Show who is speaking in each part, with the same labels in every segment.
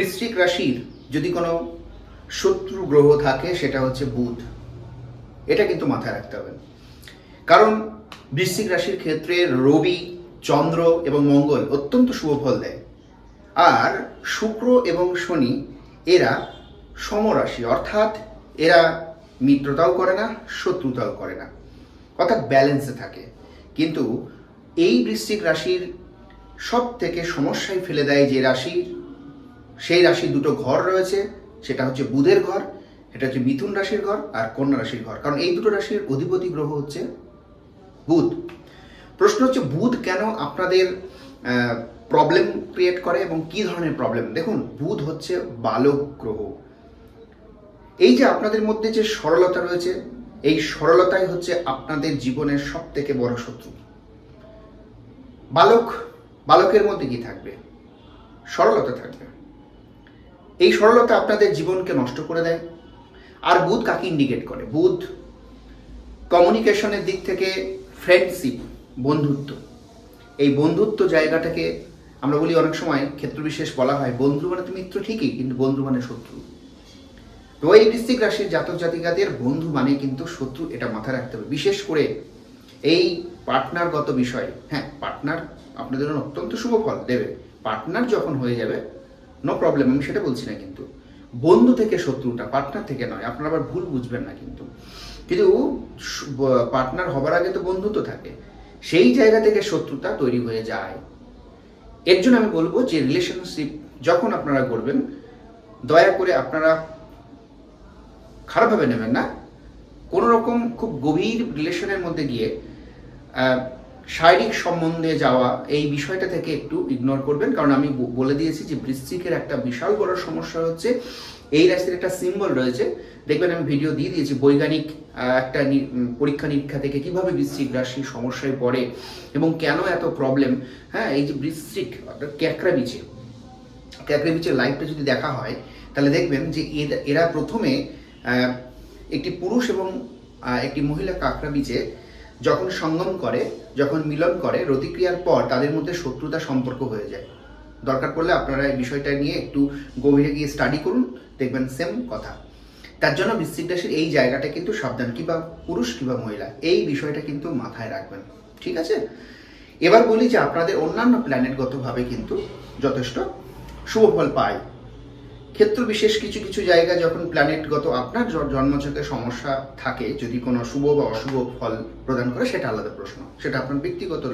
Speaker 1: বৃশ্চিক রাশির যদি কোনো শত্রু গ্রহ থাকে সেটা হচ্ছে বুধ। এটা কিন্তু মাথায় রাখতে হবে, কারণ বৃশ্চিক রাশির ক্ষেত্রে রবি, চন্দ্র এবং মঙ্গল অত্যন্ত শুভ ফল দেয়। আর শুক্র এবং শনি এরা সমরাশি, অর্থাৎ এরা মিত্রতাও করে না, শত্রুতাও করে না, অর্থাৎ ব্যালেন্সে থাকে। কিন্তু এই বৃশ্চিক রাশির সব থেকে সমস্যায় ফেলে দেয় যে রাশি, সেই রাশির দুটো ঘর রয়েছে, সেটা হচ্ছে বুধের ঘর, এটা হচ্ছে মিথুন রাশির ঘর আর কন্যা রাশির ঘর। কারণ এই দুটো রাশির অধিপতি গ্রহ হচ্ছে বুধ। প্রশ্ন হচ্ছে বুধ কেন আপনাদের প্রবলেম ক্রিয়েট করে এবং কি ধরনের প্রবলেম। দেখুন, বুধ হচ্ছে বালক গ্রহ। এই যে আপনাদের মধ্যে যে সরলতা রয়েছে, এই সরলতাই হচ্ছে আপনাদের জীবনের সব থেকে বড় শত্রু। বালকের মধ্যে কি থাকবে? সরলতা থাকবে। এই সরলতা আপনাদের জীবনকে নষ্ট করে দেয়। আর বুধ কাকে ইন্ডিকেট করে? বুধ কমিউনিকেশনের দিক থেকে ফ্রেন্ডশিপ, বন্ধুত্ব। এই বন্ধুত্ব জায়গাটাকে আমরা বলি অনেক সময় ক্ষেত্রবিশেষ বলা হয় বন্ধু মানে তো মিত্র ঠিকই, কিন্তু বন্ধু মানে শত্রু। তো এই বৃশ্চিক রাশির জাতক জাতিকাদের বন্ধু মানে কিন্তু শত্রু, এটা মাথায় রাখতে হবে। বিশেষ করে এই পার্টনারগত বিষয়। হ্যাঁ, পার্টনার আপনাদের জন্য অত্যন্ত শুভ ফল দেবে। পার্টনার যখন হয়ে যাবে নো প্রবলেম, আমি সেটা বলছি না, কিন্তু বন্ধু থেকে শত্রুটা, পার্টনার থেকে নয়। আপনারা আবার ভুল বুঝবেন না। কিন্তু পার্টনার হবার আগে তো বন্ধুত্ব থাকে, সেই জায়গা থেকে শত্রুতা তৈরি হয়ে যায়। এর জন্য আমি বলবো যে রিলেশনশিপ যখন আপনারা করবেন, দয়া করে আপনারা খারাপভাবে নেবেন না। কোনো রকম খুব গভীর রিলেশনের মধ্যে গিয়ে শারীরিক সম্বন্ধে যাওয়া, এই বিষয়টা থেকে একটু ইগনোর করবেন। কারণ আমি বলে দিয়েছি যে বৃশ্চিকের একটা বিশাল বড় সমস্যা হচ্ছে এই রাশির একটা সিম্বল রয়েছে। দেখবেন আমি ভিডিও দিয়ে দিয়েছি বৈজ্ঞানিক একটা পরীক্ষা নিরীক্ষা থেকে কিভাবে বৃশ্চিক রাশি সমস্যায় পড়ে এবং কেন এত প্রবলেম। হ্যাঁ, এই যে বৃশ্চিক ক্যাকড়া বিচের লাইফটা যদি দেখা হয়, তাহলে দেখবেন যে এরা প্রথমে একটি পুরুষ এবং একটি মহিলা কাঁকড়া বিচে যখন সঙ্গম করে, যখন মিলন করে, রতিক্রিয়ার পর তাদের মধ্যে শত্রুতা সম্পর্ক হয়ে যায়। দরকার পড়লে আপনারা এই বিষয়টা নিয়ে একটু গভীরে গিয়ে স্টাডি করুন, দেখবেন সেম কথা। তার জন্য বৃশ্চিক রাশির এই জায়গাটা কিন্তু সাবধান, কিংবা পুরুষ কিংবা মহিলা, এই বিষয়টা কিন্তু মাথায় রাখবেন। ঠিক আছে, এবার বলি যে আপনাদের অন্যান্য প্ল্যানেটগতভাবে কিন্তু যথেষ্ট শুভ ফল পায়। ক্ষেত্র বিশেষ কিছু কিছু জায়গা যখন প্ল্যানেটগত আপনার জন্মছকে সমস্যা থাকে, যদি কোনো শুভ বা অশুভ ফল প্রদান করে, সেটা আলাদা প্রশ্ন, সেটা আপনার ব্যক্তিগত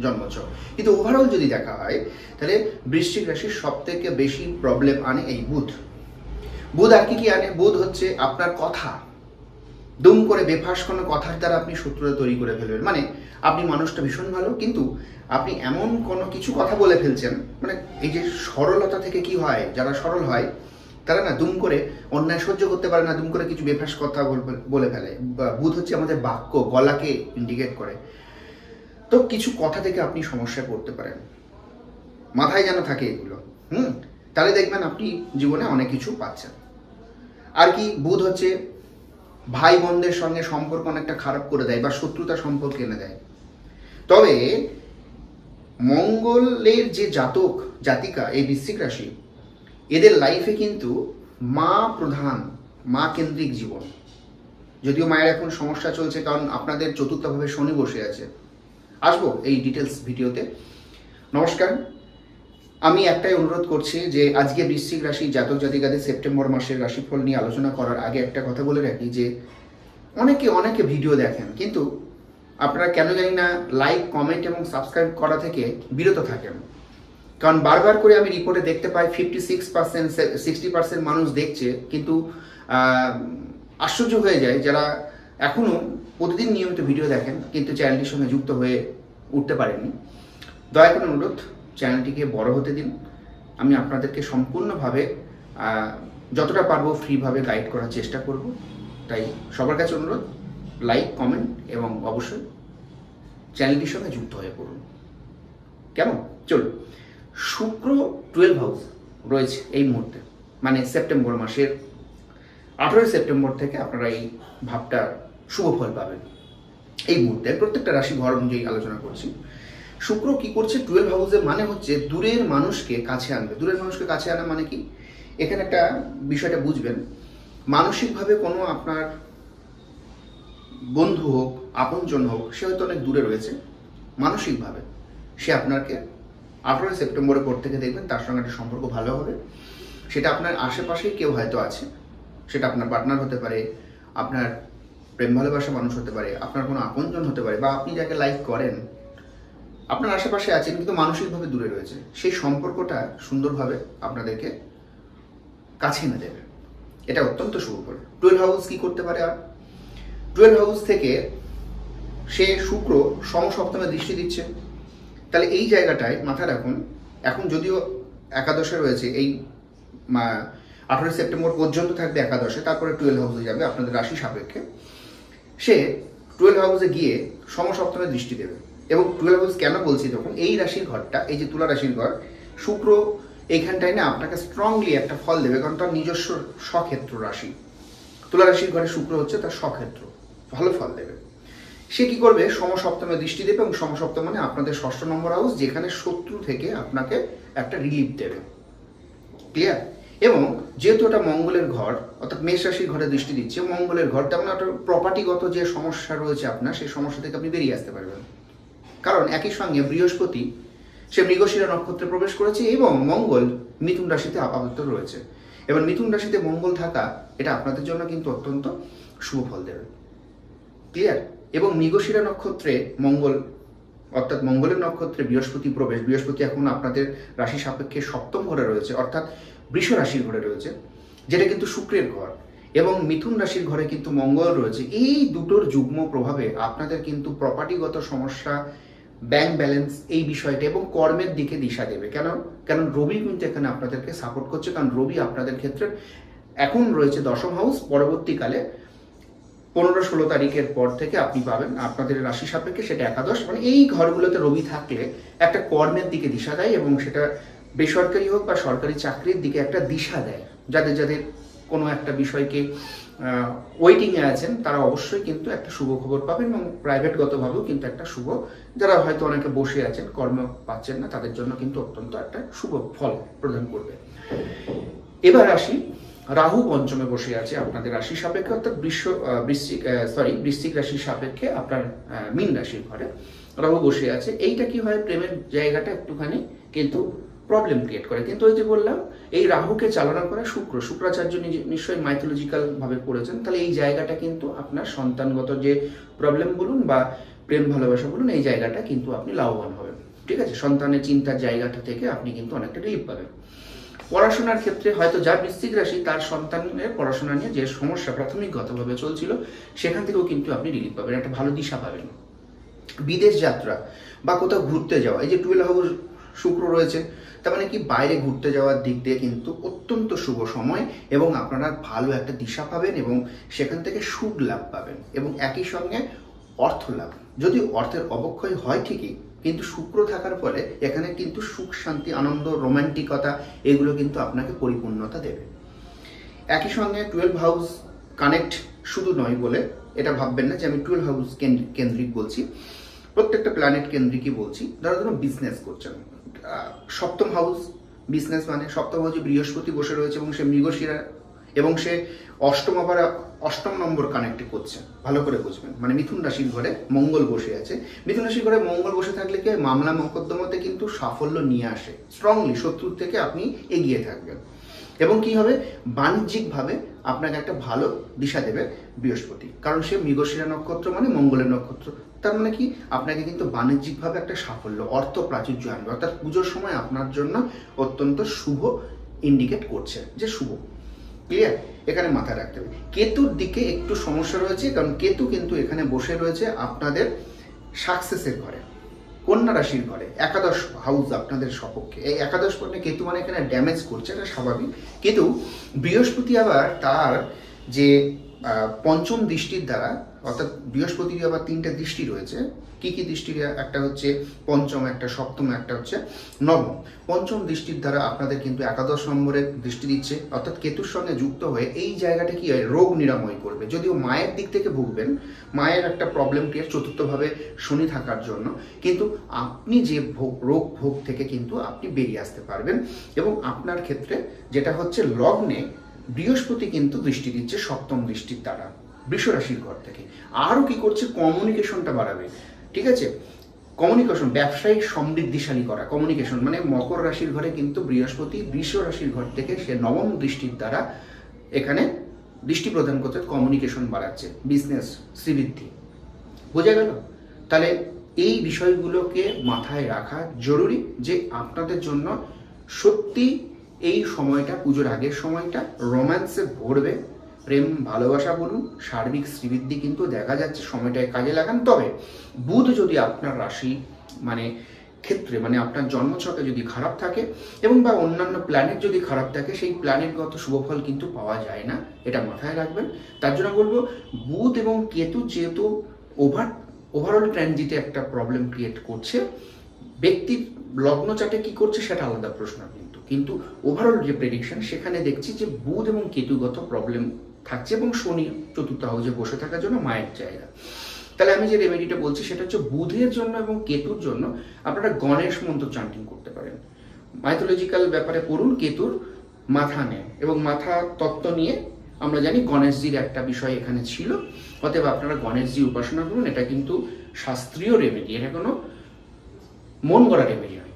Speaker 1: জন্মছক। কিন্তু ওভারঅল যদি দেখা হয়, তাহলে বৃশ্চিক রাশির সব থেকে বেশি প্রবলেম আনে এই বুধ। আর কি আনে? বুধ হচ্ছে আপনার কথা। দুম করে বেফাস কোনো কথার দ্বারা আপনি শত্রুতা তৈরি করে ফেলবেন। মানে আপনি মানুষটা ভীষণ ভালো, কিন্তু আপনি এমন কোনো কিছু কথা বলে ফেলছেন, মানে এই যে সরলতা থেকে কি হয়, যারা সরল হয় তারা না দুম করে অন্যায় সহ্য করতে পারে না, দুম করে কিছু বেফাস কথা বলে ফেলে। বুধ হচ্ছে আমাদের বাক্য, গলাকে ইন্ডিকেট করে। তো কিছু কথা থেকে আপনি সমস্যায় পড়তে পারেন, মাথায় যেন থাকে এগুলো। তাহলে দেখবেন আপনি জীবনে অনেক কিছু পাচ্ছেন। আর কি, বুধ হচ্ছে ভাই বোনদের সঙ্গে সম্পর্ক অনেকটা খারাপ করে দেয় বা শত্রুতা সম্পর্ক এনে দেয়। তবে মঙ্গলের যে জাতিকা এই বৃশ্চিক রাশি, এদের লাইফে কিন্তু মা প্রধান, মা কেন্দ্রিক জীবন। যদিও মায়ের এখন সমস্যা চলছে, কারণ আপনাদের চতুর্থভাবে শনি বসে আছে। আসবো এই ডিটেলস ভিডিওতে। নমস্কার, আমি একটাই অনুরোধ করছি যে আজকে বৃশ্চিক রাশি জাতক জাতিকাদের সেপ্টেম্বর মাসের রাশিফল নিয়ে আলোচনা করার আগে একটা কথা বলে রাখি যে অনেকে ভিডিও দেখেন, কিন্তু আপনারা কেন জানি না লাইক, কমেন্ট এবং সাবস্ক্রাইব করা থেকে বিরত থাকেন। কারণ বারবার করে আমি রিপোর্টে দেখতে পাই 56%, 60% মানুষ দেখছে, কিন্তু আশ্চর্য হয়ে যায় যারা এখনও প্রতিদিন নিয়মিত ভিডিও দেখেন কিন্তু চ্যানেলটির সঙ্গে যুক্ত হয়ে উঠতে পারেননি। দয়া করে অনুরোধ, চ্যানেলটিকে বড় হতে দিন। আমি আপনাদেরকে সম্পূর্ণভাবে যতটা পারবো ফ্রিভাবে গাইড করার চেষ্টা করব। তাই সবার কাছে অনুরোধ, লাইক, কমেন্ট এবং অবশ্যই চ্যানেলটির সঙ্গে যুক্ত হয়ে পড়ুন। কেমন? চলুন। শুক্র 12 হাউস রয়েছে এই মুহূর্তে, মানে সেপ্টেম্বর মাসের 18 সেপ্টেম্বর থেকে আপনারা এই ভাবটা শুভ ফল পাবেন। এই মুহূর্তে প্রত্যেকটা রাশি ঘর অনুযায়ী আলোচনা করছি। শুক্র কি করছে 12 হাউসে, মানে হচ্ছে দূরের মানুষকে কাছে আনবে। দূরের মানুষকে কাছে আনা মানে কি? এখানে একটা বিষয়টা বুঝবেন, মানসিকভাবে কোনো আপনার বন্ধু হোক, আপনজন হোক, সে হয়তো অনেক দূরে রয়েছে, মানসিকভাবে সে আপনাকে 18 সেপ্টেম্বরের পর থেকে দেখবেন তার সঙ্গে একটা সম্পর্ক ভালো হবে। সেটা আপনার আশেপাশেই কেউ হয়তো আছে, সেটা আপনার পার্টনার হতে পারে, আপনার প্রেম ভালোবাসা মানুষ হতে পারে, আপনার কোনো আপনজন হতে পারে, বা আপনি যাকে লাইক করেন আপনার আশেপাশে আছেন কিন্তু মানসিকভাবে দূরে রয়েছে, সেই সম্পর্কটা সুন্দরভাবে আপনাদেরকে কাছে এনে দেবে। এটা অত্যন্ত শুভকর। 12 হাউস কি করতে পারে? আর 12 হাউস থেকে সে শুক্র সমসপ্তমে দৃষ্টি দিচ্ছে। তাহলে এই জায়গাটায় মাথায় রাখুন, এখন যদিও একাদশে রয়েছে, এই 18 সেপ্টেম্বর পর্যন্ত থাকবে একাদশে, তারপরে 12 হাউসে যাবে আপনাদের রাশি সাপেক্ষে। সে 12 হাউসে গিয়ে সমসপ্তমে দৃষ্টি দেবে। এবং 12 হাউস কেন বলছি, তখন এই রাশির ঘরটা, এই যে তুলা রাশির ঘর, শুক্র এইখানটায় না আপনাকে স্ট্রংলি একটা ফল দেবে, কারণ তার নিজস্ব স্বক্ষেত্র রাশি। তুলা রাশির ঘরে শুক্র হচ্ছে তার স্বক্ষেত্র, ভালো ফল দেবে। সে কি করবে? সমসপ্তমে দৃষ্টি দেবে, এবং সমসপ্তম মানে আপনাদের 6ষ্ঠ নম্বর হাউস, যেখানে শত্রু থেকে আপনাকে একটা রিলিফ দেবে। ক্লিয়ার? এবং যেহেতু এটা মঙ্গলের ঘর, অর্থাৎ মেষ রাশির ঘরে দৃষ্টি দিচ্ছে, মঙ্গলের ঘর, তেমন একটা প্রপার্টিগত যে সমস্যা রয়েছে আপনার, সেই সমস্যা থেকে আপনি বেরিয়ে আসতে পারবেন। কারণ একই সঙ্গে বৃহস্পতি সে মৃগশিরা নক্ষত্রে প্রবেশ করেছে, এবং মঙ্গল মিথুন রাশিতে আপাতত রয়েছে। এবার মিথুন রাশিতে মঙ্গল থাকা এটা আপনাদের জন্য কিন্তু অত্যন্ত শুভ ফল দেবে। ক্লিয়ার? এবং মৃগশিরা নক্ষত্রে মঙ্গল, অর্থাৎ মঙ্গলের নক্ষত্রে বৃহস্পতি প্রবেশ, বৃহস্পতি এখন আপনাদের রাশি সাপেক্ষে 7ম ঘরে রয়েছে, অর্থাৎ বৃষ রাশির ঘরে রয়েছে, যেটা কিন্তু শুক্রের ঘর, এবং মিথুন রাশির ঘরে কিন্তু মঙ্গল রয়েছে। এই দুটোর যুগ্ম প্রভাবে আপনাদের কিন্তু প্রপার্টিগত সমস্যা, ব্যাংক ব্যালেন্স, এই বিষয়টা এবং কর্মের দিকে দিশা দেবে। কারণ রবি কিন্তু এখানে আপনাদেরকে সাপোর্ট করছে, কারণ রবি আপনাদের ক্ষেত্রে এখন রয়েছে 10ম হাউস, পরবর্তীকালে 15-16 তারিখের পর থেকে আপনি পাবেন আপনাদের রাশি সাপেক্ষে সেটা একাদশ, মানে এই ঘরগুলোতে রবি থাকলে একটা কর্মের দিকে দিশা দেয়, এবং সেটা বেসরকারি হোক বা সরকারি চাকরির দিকে একটা দিশা দেয়। যাদের কোনো একটা বিষয়কে ওয়েটিংয়ে আছেন, তারা অবশ্যই কিন্তু একটা শুভ খবর পাবেন, এবং প্রাইভেটগতভাবেও কিন্তু একটা শুভ, যারা হয়তো অনেকে বসে আছেন কর্ম পাচ্ছেন না, তাদের জন্য কিন্তু অত্যন্ত একটা শুভ ফল প্রদান করবে। এবার আসি, রাহু পঞ্চমে বসে আছে আপনাদের রাশি সাপেক্ষে, অর্থাৎ বৃশ্চিক রাশির সাপেক্ষে আপনার মীন রাশির ঘরে রাহু বসে আছে। এইটা কি হয়, প্রেমের জায়গাটা একটুখানি কিন্তু প্রবলেম ক্রিয়েট করে। কিন্তু ওই যে বললাম, এই রাহুকে চালনা করে শুক্রাচার্য নিশ্চয়ই মাইথোলজিক্যাল ভাবে পড়েছেন, তাহলে এই জায়গাটা কিন্তু আপনার সন্তানগত যে প্রবলেম বলুন বা প্রেম ভালোবাসা বলুন, এই জায়গাটা কিন্তু আপনি লাভবান হবেন। ঠিক আছে? সন্তানের চিন্তার জায়গাটা থেকে আপনি কিন্তু অনেকটা রিলিফ পাবেন। পড়াশোনার ক্ষেত্রে হয়তো যার বৃশ্চিক রাশি, তার সন্তানের পড়াশোনা নিয়ে যে সমস্যা প্রাথমিকগতভাবে চলছিল, সেখান থেকেও কিন্তু আপনি রিলিফ পাবেন, একটা ভালো দিশা পাবেন। বিদেশ যাত্রা বা কোথাও ঘুরতে যাওয়া, এই যে 12 হাউস শুক্র রয়েছে, তার মানে কি বাইরে ঘুরতে যাওয়ার দিক দিয়ে কিন্তু অত্যন্ত শুভ সময়, এবং আপনারা ভালো একটা দিশা পাবেন, এবং সেখান থেকে সুখ লাভ পাবেন, এবং একই সঙ্গে অর্থ লাভ। যদি অর্থের অবক্ষয় হয় ঠিকই, কিন্তু শুক্র থাকার ফলে এখানে কিন্তু সুখ, শান্তি, আনন্দ, রোমান্টিকতা, এগুলো কিন্তু আপনাকে পরিপূর্ণতা দেবে। একই সঙ্গে 12 হাউস কানেক্ট শুধু নয় বলে এটা ভাববেন না যে আমি 12 হাউস কেন্দ্রিক বলছি, প্রত্যেকটা প্ল্যানেট কেন্দ্রিকই বলছি। ধরো বিজনেস করছেন, 7ম হাউস বিজনেস, মানে 7ম হাউসে বৃহস্পতি বসে রয়েছে, এবং সে মৃগশিরা, এবং সে 8ম নম্বর কানেক্ট করছে। ভালো করে বুঝবেন, মানে মিথুন রাশির ঘরে মঙ্গল বসে আছে। মিথুন রাশির ঘরে মঙ্গল বসে থাকলে কি মামলা মোকদ্দমাতে কিন্তু সাফল্য নিয়ে আসে, স্ট্রংলি শত্রুর থেকে আপনি এগিয়ে থাকবেন, এবং কি হবে, বাণিজ্যিকভাবে আপনাকে একটা ভালো দিশা দেবে বৃহস্পতি, কারণ সে মৃগশিরা নক্ষত্র মানে মঙ্গলের নক্ষত্র। তার মানে কি, আপনাকে কিন্তু বাণিজ্যিকভাবে একটা সাফল্য, অর্থ প্রাচুর্য আনবে, অর্থাৎ পুজোর সময় আপনার জন্য অত্যন্ত শুভ ইন্ডিকেট করছে যে শুভ। ক্লিয়ার? এখানে মাথায় রাখতে হবে। কেতুর দিকে একটু সমস্যা রয়েছে, কারণ কেতু কিন্তু এখানে বসে রয়েছে আপনাদের সাকসেসের ঘরে, কন্যা রাশির ঘরে, একাদশ হাউস আপনাদের সপক্ষে। এই একাদশ পর্বে কেতু মানে এখানে ড্যামেজ করছে, এটা স্বাভাবিক। কিন্তু বৃহস্পতি আবার তার যে 5ম দৃষ্টির দ্বারা অর্থাৎ বৃহস্পতির আবার 3টে দৃষ্টি রয়েছে। কি কি দৃষ্টি? একটা হচ্ছে পঞ্চম, একটা সপ্তম, একটা হচ্ছে নবম। পঞ্চম দৃষ্টির দ্বারা আপনাদের কিন্তু একাদশ নম্বরের দৃষ্টি দিচ্ছে, অর্থাৎ কেতুর সঙ্গে যুক্ত হয়ে এই জায়গাটা কি হয়, রোগ নিরাময় করবে। যদিও মায়ের দিক থেকে ভুগবেন, মায়ের একটা প্রবলেম ক্রিয়েট চতুর্থভাবে শনি থাকার জন্য, কিন্তু আপনি যে রোগ ভোগ থেকে কিন্তু আপনি বেরিয়ে আসতে পারবেন। এবং আপনার ক্ষেত্রে যেটা হচ্ছে লগ্নে বৃহস্পতি কিন্তু দৃষ্টি দিচ্ছে সপ্তম দৃষ্টির দ্বারা বৃষ রাশির ঘর থেকে। আরও কি করছে, কমিউনিকেশনটা বাড়াবে। ঠিক আছে, কমিউনিকেশন, ব্যবসায়িক সমৃদ্ধিশালী করা, কমিউনিকেশন মানে মকর রাশির ঘরে কিন্তু বৃহস্পতি বৃষ রাশির ঘর থেকে সে নবম দৃষ্টির দ্বারা এখানে দৃষ্টি প্রদান করতে কমিউনিকেশন বাড়াচ্ছে, বিজনেস শ্রীবৃদ্ধি। বোঝা গেল? তাহলে এই বিষয়গুলোকে মাথায় রাখা জরুরি যে আপনাদের জন্য সত্যি এই সময়টা, পুজোর আগের সময়টা রোম্যান্সে ভরবে। প্রেম ভালোবাসা বলুন, সার্বিক শ্রীবৃদ্ধি কিন্তু দেখা যাচ্ছে, সময়টায় কাজে লাগান। তবে বুধ যদি আপনার রাশি মানে ক্ষেত্রে মানে আপনার জন্মছকে যদি খারাপ থাকে এবং বা অন্যান্য প্ল্যানেট যদি খারাপ থাকে, সেই প্ল্যানেটগত শুভফল কিন্তু পাওয়া যায় না, এটা মাথায় রাখবেন। তার জন্য বলবো বুধ এবং কেতু যেহেতু ওভারঅল ট্রানজিটে একটা প্রবলেম ক্রিয়েট করছে, ব্যক্তির লগ্ন চাটে কি করছে সেটা আলাদা প্রশ্ন, কিন্তু ওভারঅল যে প্রেডিকশন সেখানে দেখছি যে বুধ এবং কেতুগত প্রবলেম থাকছে এবং শনি চতুর্থ হাউসে বসে থাকার জন্য মায়ের জায়গা। তাহলে আমি যে রেমেডিটা বলছি সেটা হচ্ছে বুধের জন্য এবং কেতুর জন্য আপনারা গণেশ মন্ত্র চান্টিং করতে পারেন। মাইথোলজিক্যাল ব্যাপারে পড়ুন, কেতুর মাথা নেয় এবং মাথা তত্ত্ব নিয়ে আমরা জানি গণেশজির একটা বিষয় এখানে ছিল, অতএব আপনারা গণেশজি উপাসনা করুন। এটা কিন্তু শাস্ত্রীয় রেমেডি, এটা কোনো মন গড়া রেমেডি নয়।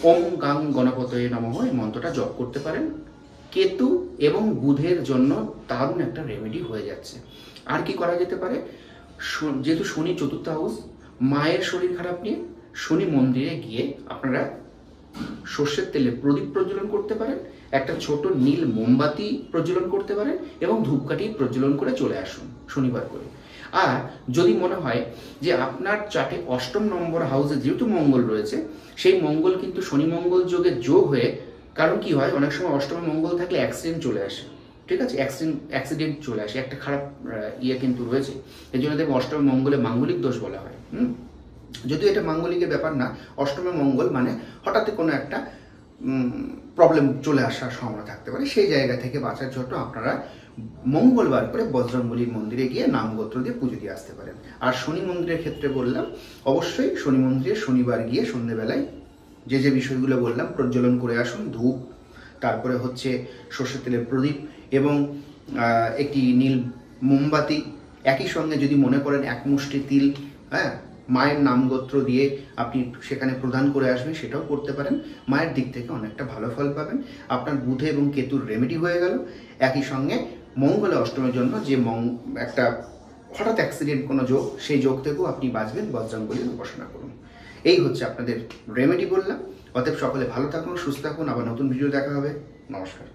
Speaker 1: ওম গাং গণপতয়ে নমঃ এই মন্ত্রটা জপ করতে পারেন। কেতু এবং বুধের জন্য দারুণ একটা রেমেডি হয়ে যাচ্ছে। আর কি করা যেতে পারে, যেহেতু শনি চতুর্থ হাউস, মায়ের শরীর খারাপ নিয়ে শনি মন্দিরে গিয়ে আপনারা সর্ষের তেলে প্রদীপ প্রজ্বলন করতে পারেন, একটা ছোট নীল মোমবাতি প্রজ্বলন করতে পারেন এবং ধূপকাঠি প্রজ্বলন করে চলে আসুন শনিবার করে। আর যদি মনে হয় যে আপনার চার্টে অষ্টম নম্বর হাউসে যেহেতু মঙ্গল রয়েছে, সেই মঙ্গল কিন্তু শনি মঙ্গল যোগে যোগ হয়ে, কারণ কি হয় অনেক সময় অষ্টমে মঙ্গল থাকলে অ্যাক্সিডেন্ট চলে আসে। ঠিক আছে, অ্যাক্সিডেন্ট চলে আসে, একটা খারাপ ইয়ে কিন্তু রয়েছে। এই জন্য দেখবো অষ্টমে মঙ্গলে মাঙ্গলিক দোষ বলা হয়। যদিও এটা মাঙ্গলিকের ব্যাপার না, অষ্টমে মঙ্গল মানে হঠাৎ কোনো একটা প্রবলেম চলে আসার সম্ভাবনা থাকতে পারে। সেই জায়গা থেকে বাঁচার জন্য আপনারা মঙ্গলবার করে বজরংবলীর মন্দিরে গিয়ে নামগোত্র দিয়ে পুজো দিয়ে আসতে পারেন। আর শনি মন্দিরের ক্ষেত্রে বললাম, অবশ্যই শনি মন্দিরে শনিবার গিয়ে সন্ধ্যেবেলায় যে বিষয়গুলো বললাম প্রজ্বলন করে আসুন, ধূপ, তারপরে হচ্ছে সর্ষের তেলের প্রদীপ এবং একটি নীল মোমবাতি। একই সঙ্গে যদি মনে করেন এক মুষ্টি তিল, হ্যাঁ, মায়ের নামগোত্র দিয়ে আপনি সেখানে প্রদান করে আসবেন, সেটাও করতে পারেন। মায়ের দিক থেকে অনেকটা ভালো ফল পাবেন। আপনার বুধে এবং কেতুর রেমেডি হয়ে গেল। একই সঙ্গে মঙ্গলে অষ্টমের জন্য যে একটা হঠাৎ অ্যাক্সিডেন্ট কোনো যোগ, সেই যোগ থেকেও আপনি বাঁচবেন। বজরংবলীর উপাসনা করুন। এই হচ্ছে আপনাদের রেমেডি বললাম। অতএব সকলে ভালো থাকুন, সুস্থ থাকুন। আবার নতুন ভিডিও দেখা হবে। নমস্কার।